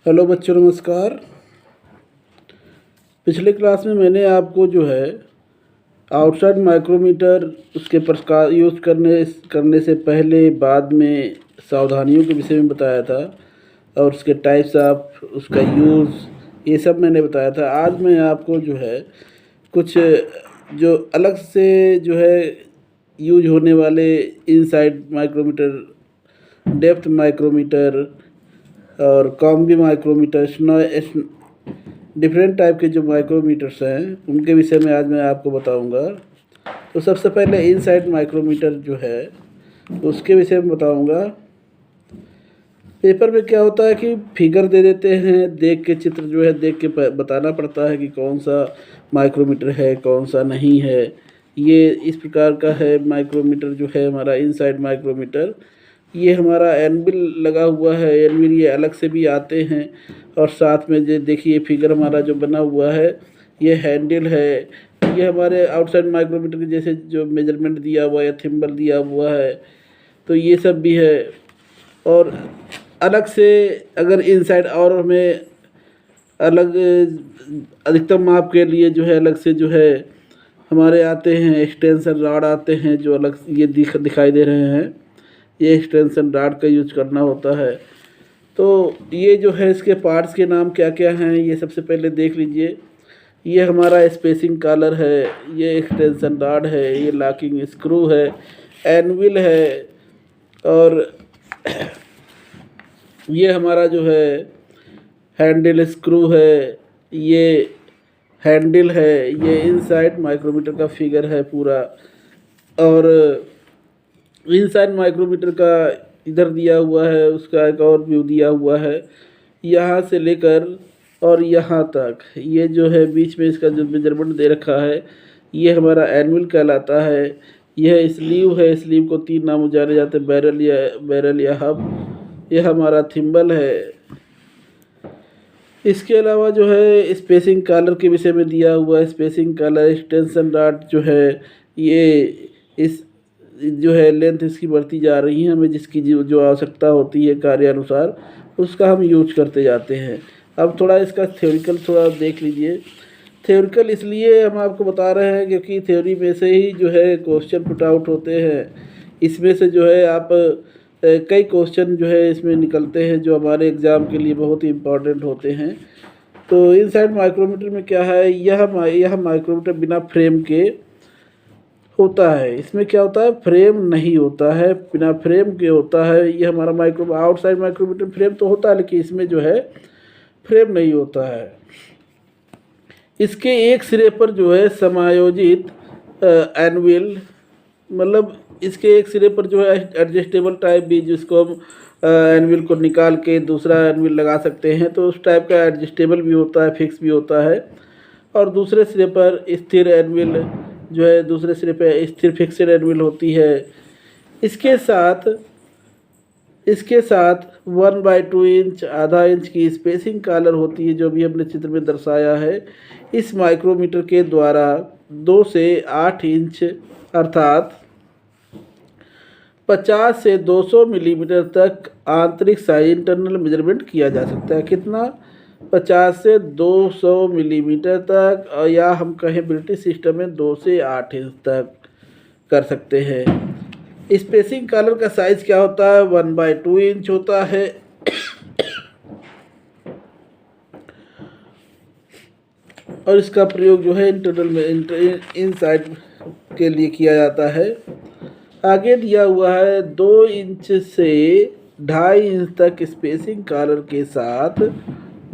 Hello बच्चों, नमस्कार। पिछले क्लास में मैंने आपको जो है आउटसाइड माइक्रोमीटर, उसके प्रकार यूज़ करने से पहले बाद में सावधानियों के विषय में बताया था और उसके टाइप्स ऑफ उसका यूज़ ये सब मैंने बताया था। आज मैं आपको जो है कुछ जो अलग से जो है यूज होने वाले इनसाइड माइक्रोमीटर, डेप्थ माइक्रोमीटर और कॉम्बी माइक्रोमीटर, डिफरेंट टाइप के जो माइक्रोमीटर्स हैं उनके विषय में आज मैं आपको बताऊंगा। तो सबसे पहले इनसाइड माइक्रोमीटर जो है उसके विषय में बताऊंगा। पेपर में क्या होता है कि फिगर दे देते हैं, देख के चित्र जो है देख के बताना पड़ता है कि कौन सा माइक्रोमीटर है कौन सा नहीं है। ये इस प्रकार का है माइक्रोमीटर जो है हमारा इनसाइड माइक्रोमीटर। ये हमारा एनविल लगा हुआ है, एनविल ये अलग से भी आते हैं। और साथ में जो देखिए फिगर हमारा जो बना हुआ है ये हैंडल है। ये हमारे आउटसाइड माइक्रोमीटर के जैसे जो मेजरमेंट दिया हुआ है या थिम्बल दिया हुआ है, तो ये सब भी है। और अलग से अगर इनसाइड और हमें अलग अधिकतम माप के लिए जो है अलग से जो है हमारे आते हैं एक्सटेंशन रॉड आते हैं जो अलग ये दिखाई दे रहे हैं। ये एक्सटेंशन रॉड का यूज करना होता है। तो ये जो है इसके पार्ट्स के नाम क्या क्या हैं ये सबसे पहले देख लीजिए। ये हमारा स्पेसिंग कॉलर है, ये एक्सटेंशन रॉड है, ये लॉकिंग स्क्रू है, एनविल है, और ये हमारा जो है हैंडल स्क्रू है, ये हैंडल है। ये इनसाइड माइक्रोमीटर का फिगर है पूरा। और इनसाइड माइक्रोमीटर का इधर दिया हुआ है, उसका एक और व्यू दिया हुआ है। यहाँ से लेकर और यहाँ तक ये जो है बीच में इसका जो मेजरमेंट दे रखा है ये हमारा एनुअल कहलाता है। यह स्लीव है, स्लीव को 3 नामों जाने जाते हैं, बैरल या हब। यह हमारा थिम्बल है। इसके अलावा जो है स्पेसिंग कॉलर के विषय में दिया हुआ है। स्पेसिंग कॉलर एक्सटेंशन रॉड जो है ये इस जो है लेंथ इसकी बढ़ती जा रही है, हमें जिसकी जो आवश्यकता होती है कार्यानुसार उसका हम यूज करते जाते हैं। अब थोड़ा इसका थ्योरिकल थोड़ा देख लीजिए। थ्योरिकल इसलिए हम आपको बता रहे हैं क्योंकि थ्योरी में से ही जो है क्वेश्चन पुट आउट होते हैं। इसमें से जो है आप कई क्वेश्चन जो है इसमें निकलते हैं जो हमारे एग्ज़ाम के लिए बहुत ही इम्पोर्टेंट होते हैं। तो इनसाइड माइक्रोमीटर में क्या है, यह माइक्रोमीटर बिना फ्रेम के होता है। इसमें क्या होता है, फ्रेम नहीं होता है, बिना फ्रेम के होता है। ये हमारा आउटसाइड माइक्रोमीटर फ्रेम तो होता है लेकिन इसमें जो है फ्रेम नहीं होता है। इसके एक सिरे पर जो है समायोजित एनविल, मतलब इसके एक सिरे पर जो है एडजस्टेबल टाइप भी, जिसको हम एनविल को निकाल के दूसरा एनविल लगा सकते हैं, तो उस टाइप का एडजस्टेबल भी होता है, फिक्स भी होता है। और दूसरे सिरे पर स्थिर एनविल जो है, दूसरे सिरे पर स्थिर फिक्सड एनविल होती है। इसके साथ 1/2 इंच, आधा इंच की स्पेसिंग कॉलर होती है जो भी हमने चित्र में दर्शाया है। इस माइक्रोमीटर के द्वारा 2 से 8 इंच अर्थात 50 से 200 मिलीमीटर तक आंतरिक साइज इंटरनल मेजरमेंट किया जा सकता है। कितना, 50 से 200 मिलीमीटर तक, या हम कहें ब्रिटिश सिस्टम में 2 से 8 इंच तक कर सकते हैं। स्पेसिंग कॉलर का साइज क्या होता है, 1/2 इंच होता है। और इसका प्रयोग जो है इंटरनल में इनसाइड के लिए किया जाता है। आगे दिया हुआ है 2 इंच से 2.5 इंच तक स्पेसिंग कॉलर के साथ,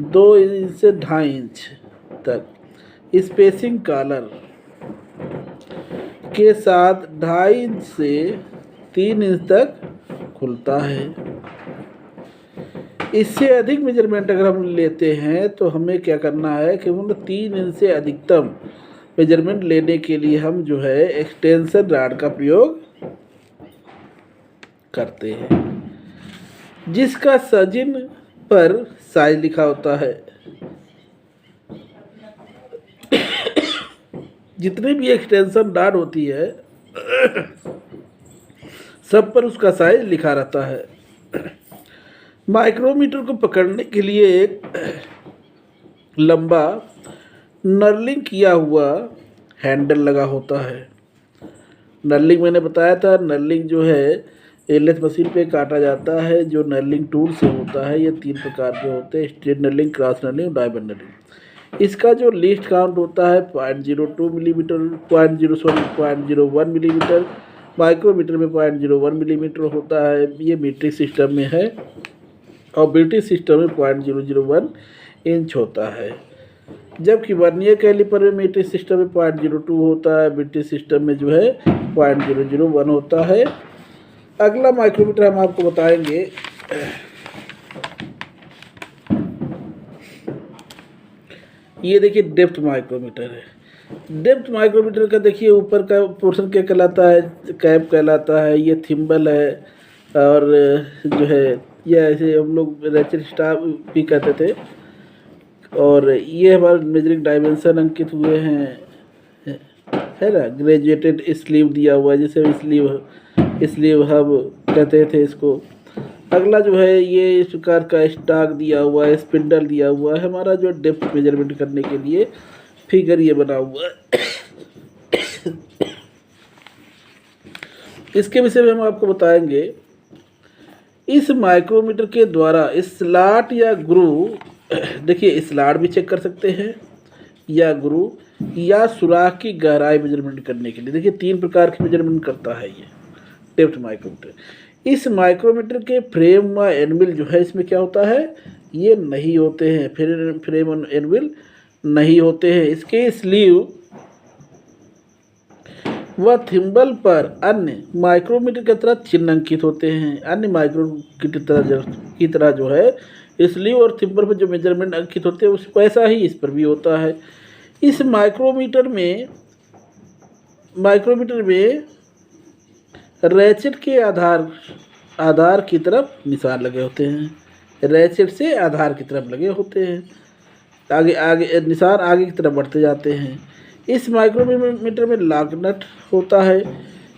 2 इंच से 2.5 इंच तक स्पेसिंग कॉलर के साथ 2.5 इंच से 3 इंच तक खुलता है। इससे अधिक मेजरमेंट अगर हम लेते हैं तो हमें क्या करना है कि मतलब 3 इंच से अधिकतम मेजरमेंट लेने के लिए हम जो है एक्सटेंशन रॉड का प्रयोग करते हैं, जिसका सजिन पर साइज लिखा होता है। जितने भी एक्सटेंशन रॉड होती है सब पर उसका साइज लिखा रहता है। माइक्रोमीटर को पकड़ने के लिए एक लंबा नर्लिंग किया हुआ हैंडल लगा होता है। नर्लिंग मैंने बताया था, नर्लिंग जो है एलएच मशीन पे काटा जाता है, जो नर्लिंग टूल से होता है। ये 3 प्रकार के होते हैं, straight knurling, cross knurling, diamond knurling. इसका जो लीस्ट काउंट होता है 0.02 मिलीमीटर, 0.01 मिलीमीटर, माइक्रोमीटर में 0.01 मिलीमीटर होता है। ये मीट्रिक सिस्टम में है और ब्रिटिश सिस्टम में 0.001 इंच होता है। जबकि वर्नियर कैलिपर में मीट्रिक सिस्टम में 0.02 होता है, ब्रिटिश सिस्टम में जो है 0.001 होता है। अगला माइक्रोमीटर हम आपको बताएंगे, ये देखिए डेप्थ माइक्रोमीटर है। डेप्थ माइक्रोमीटर का देखिए ऊपर का पोर्शन क्या कहलाता है, कैप कहलाता है। ये थिम्बल है और जो है ये ऐसे हम लोग रेचेट स्टाफ भी कहते थे। और ये हमारे मेजरिंग डायमेंशन अंकित हुए हैं, है ना। ग्रेजुएटेड स्लीव दिया हुआ है, जैसे स्लीव हम कहते थे इसको। अगला जो है ये इस प्रकार का स्टॉक दिया हुआ है, स्पिंडल दिया हुआ है, हमारा जो डेप्थ मेजरमेंट करने के लिए फिगर ये बना हुआ है। इसके विषय में हम आपको बताएंगे। इस माइक्रोमीटर के द्वारा स्लॉट या ग्रूव, देखिए स्लॉट भी चेक कर सकते हैं या ग्रूव या सुराख की गहराई मेजरमेंट करने के लिए। देखिए 3 प्रकार की मेजरमेंट करता है ये डेप्थ माइक्रोमीटर। इस माइक्रोमीटर के फ्रेम व एनविल जो है इसमें क्या होता है, ये नहीं होते हैं, फ्रेम और एनविल नहीं होते हैं। इसके स्लीव व थिम्बल पर अन्य माइक्रोमीटर की तरह चिन्ह अंकित होते हैं। अन्य माइक्रोमीटर की तरह जो है स्लीव और थिम्बल पर जो मेजरमेंट अंकित होते हैं उस वैसा ही इस पर भी होता है। इस माइक्रोमीटर में रैचेट के आधार की तरफ निशान लगे होते हैं। रैचेट से आधार की तरफ लगे होते हैं, आगे निशान आगे की तरफ बढ़ते जाते हैं। इस माइक्रोमीटर में लॉक नट होता है।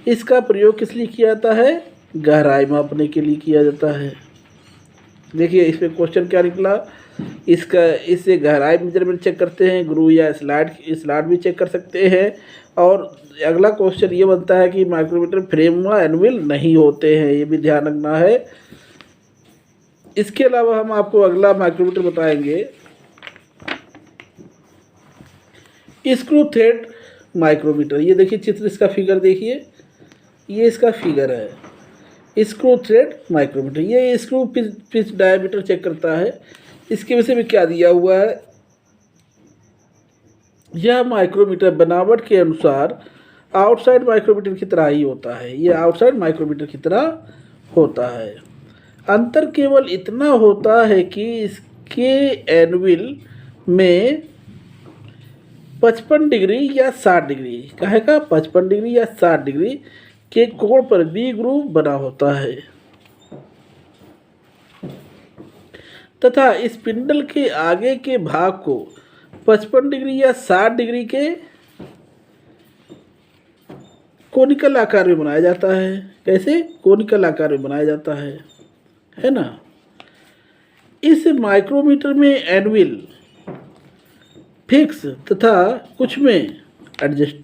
इसका प्रयोग किस लिए किया जाता है, गहराई मापने के लिए किया जाता है। देखिए इसमें क्वेश्चन क्या निकला, इससे गहराई मेजरमेंट चेक करते हैं, ग्रू या स्लॉट भी चेक कर सकते हैं। और अगला क्वेश्चन ये बनता है कि माइक्रोमीटर फ्रेम व एनविल नहीं होते हैं, ये भी ध्यान रखना है। इसके अलावा हम आपको अगला माइक्रोमीटर बताएंगे, स्क्रू थ्रेड माइक्रोमीटर। ये देखिए चित्र, इसका फिगर देखिए, ये इसका फिगर है स्क्रू थ्रेड माइक्रोमीटर। ये स्क्रू पिच डायमीटर चेक करता है। इसके विषय में क्या दिया हुआ है, यह माइक्रोमीटर बनावट के अनुसार आउटसाइड माइक्रोमीटर की तरह ही होता है। ये आउटसाइड माइक्रोमीटर की तरह होता है। अंतर केवल इतना होता है कि इसके एनविल में 55 डिग्री या 60 डिग्री, कहेगा 55 डिग्री या 60 डिग्री के कोण पर वी ग्रूव बना होता है तथा स्पिंडल के आगे के भाग को 55 डिग्री या 60 डिग्री के कोनिकल आकार में बनाया जाता है। कैसे, कोनिकल आकार में बनाया जाता है ना। इस माइक्रोमीटर में एनविल फिक्स तथा कुछ में एडजस्ट,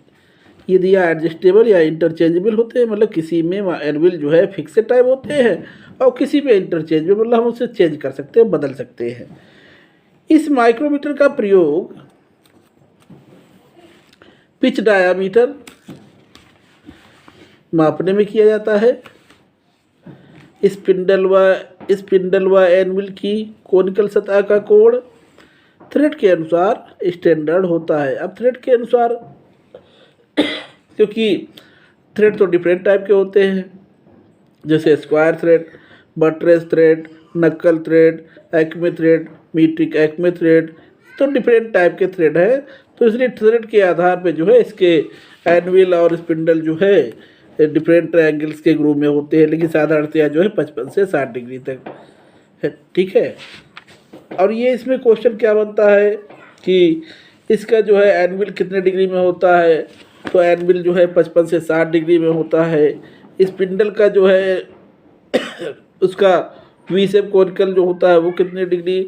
ये दिया एडजस्टेबल या इंटरचेंजेबल होते हैं। मतलब किसी में एनविल जो है फिक्स टाइप होते हैं और किसी में इंटरचेंजेबल, मतलब हम उसे चेंज कर सकते हैं, बदल सकते हैं। इस माइक्रोमीटर का प्रयोग पिच डायामीटर मापने में किया जाता है। स्पिंडल व एनविल की कोनिकल सतह का कोण थ्रेड के अनुसार स्टैंडर्ड होता है। अब थ्रेड के अनुसार, क्योंकि थ्रेड तो डिफरेंट टाइप के होते हैं, जैसे स्क्वायर थ्रेड, बटरेस थ्रेड, नक्कल thread, Acme thread, metric Acme thread, तो डिफरेंट टाइप के थ्रेड है। तो इसलिए थ्रेड के आधार पे जो है इसके एनविल और स्पिंडल जो है डिफरेंट एंगल्स के ग्रूव में होते हैं, लेकिन साधारणतया जो है 55 से 60 डिग्री तक है। ठीक है। और ये इसमें क्वेश्चन क्या बनता है कि इसका जो है एनविल कितने डिग्री में होता है, तो एनविल जो है 55 से 60 डिग्री में होता है। स्पिंडल का जो है उसका वी शेप कोनिकल जो होता है वो कितने डिग्री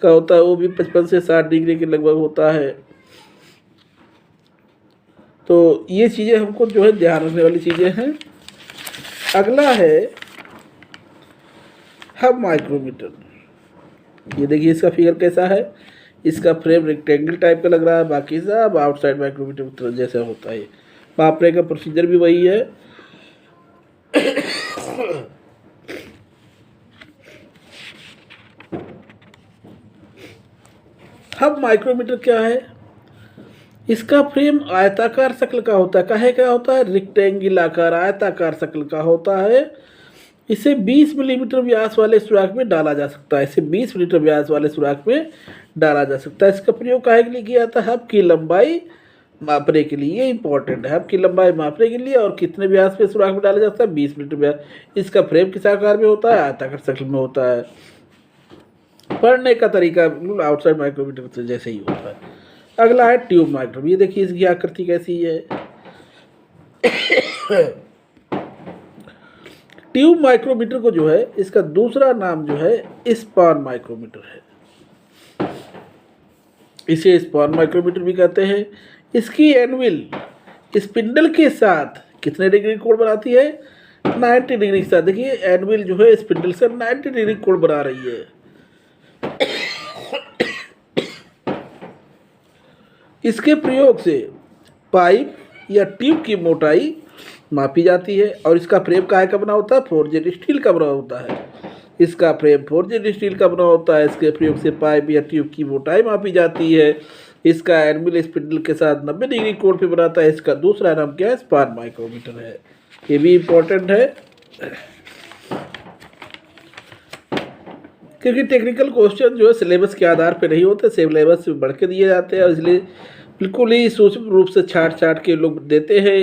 का होता है, वो भी 55 से 60 डिग्री के लगभग होता है। तो ये चीज़ें हमको जो है ध्यान रखने वाली चीज़ें हैं। अगला है हब माइक्रोमीटर। ये देखिए इसका फिगर कैसा है, इसका फ्रेम रेक्टेंगल टाइप का लग रहा है, बाकी सब आउटसाइड माइक्रोमीटर जैसा होता है। मापने का प्रोसीजर भी वही है। हब माइक्रोमीटर क्या है, इसका फ्रेम आयताकार शक्ल का होता है। काहे का होता है, रेक्टेंगल आकार आयताकार शक्ल का होता है। इसे 20 मिलीमीटर व्यास वाले सुराख में डाला जा सकता है। इसे 20 मिलीमीटर व्यास वाले सुराख में डाला जा सकता है। इसका प्रयोग काहे के लिए किया जाता है, हब की लंबाई मापने के लिए। ये इंपॉर्टेंट है, हब की लंबाई मापने के लिए। और कितने व्यास पे सुराख में डाला जाता है, 20 मिलीमीटर व्यास। इसका फ्रेम किस आकार में होता है, आयताकार शक्ल में होता है। पढ़ने का तरीका बिल्कुल आउटसाइड माइक्रोमीटर से जैसे ही होता है। अगला है ट्यूब माइक्रोमीटर। ये देखिए इसकी आकृति कैसी है। ट्यूब माइक्रोमीटर को जो है, इसका दूसरा नाम जो है स्पान माइक्रोमीटर है। इसे स्पान माइक्रोमीटर भी कहते हैं। इसकी एनविल स्पिंडल के साथ कितने डिग्री कोण बनाती है, 90 डिग्री के साथ। देखिए एनविल जो है स्पिंडल से 90 डिग्री कोण बना रही है। इसके प्रयोग से पाइप या ट्यूब की मोटाई मापी जाती है। और इसका फ्रेम काहे का बना होता है, फोर्जेड स्टील का बना होता है। इसका फ्रेम फोर्जेड स्टील का बना होता है। इसके प्रयोग से पाइप या ट्यूब की मोटाई मापी जाती है। इसका एनविल स्पिंडल के साथ 90 डिग्री कोण पे बनाता है। इसका दूसरा नाम क्या है, स्पान माइक्रोमीटर है। ये भी इम्पोर्टेंट है, क्योंकि टेक्निकल क्वेश्चन जो है सिलेबस के आधार पे नहीं होते, सिलेबस से बढ़ के दिए जाते हैं। और इसलिए बिल्कुल ही सूक्ष्म रूप से छाट के लोग देते हैं।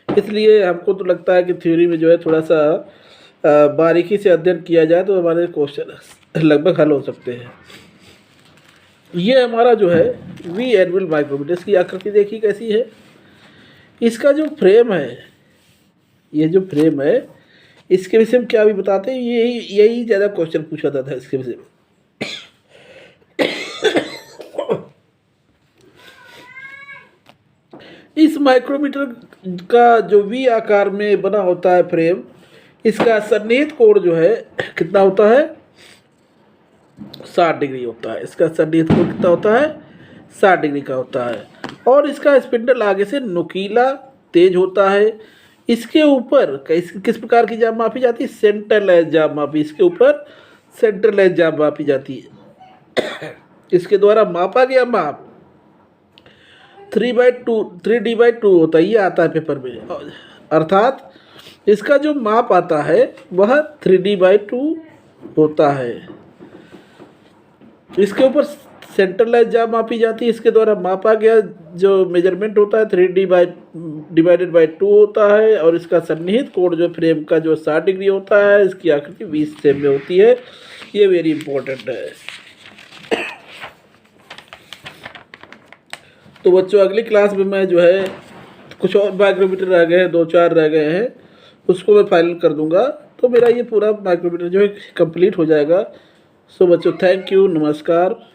इसलिए हमको तो लगता है कि थ्योरी में जो है थोड़ा सा बारीकी से अध्ययन किया जाए तो हमारे क्वेश्चन लगभग हल हो सकते हैं। ये हमारा जो है वी एनविल माइक्रोमीटर, इसकी आकृति देखिए कैसी है। इसका जो फ्रेम है, ये जो फ्रेम है, इसके विषय में क्या भी बताते हैं, यही ज़्यादा क्वेश्चन पूछा जाता है इसके विषय में। इस माइक्रोमीटर का जो वी आकार में बना होता है फ्रेम, इसका सन्निहित कोण जो है कितना होता है, 60 डिग्री होता है। इसका सन्निहित कोण कितना होता है, 60 डिग्री का होता है। और इसका स्पिंडल आगे से नुकीला तेज होता है। इसके ऊपर किस प्रकार की जाब मापी जाती है, सेंटरलेस जाब मापी। इसके ऊपर सेंटरलेस जाब मापी जाती है। इसके द्वारा मापा गया माप 3/2 होता है। ये आता है पेपर में। अर्थात इसका जो माप आता है वह 3D/2 होता है। इसके ऊपर सेंटरलाइज जाब मापी जाती है। इसके द्वारा मापा गया जो मेजरमेंट होता है 3D/2 होता है। और इसका सन्निहित कोण जो फ्रेम का जो 60 डिग्री होता है, इसकी आकृति 20 शेप में होती है। ये वेरी इंपॉर्टेंट है। तो बच्चों अगली क्लास में मैं जो है कुछ और माइक्रोमीटर रह गए हैं, 2-4 रह गए हैं, उसको मैं फाइनल कर दूंगा। तो मेरा ये पूरा माइक्रोमीटर जो है कंप्लीट हो जाएगा। सो बच्चों थैंक यू, नमस्कार।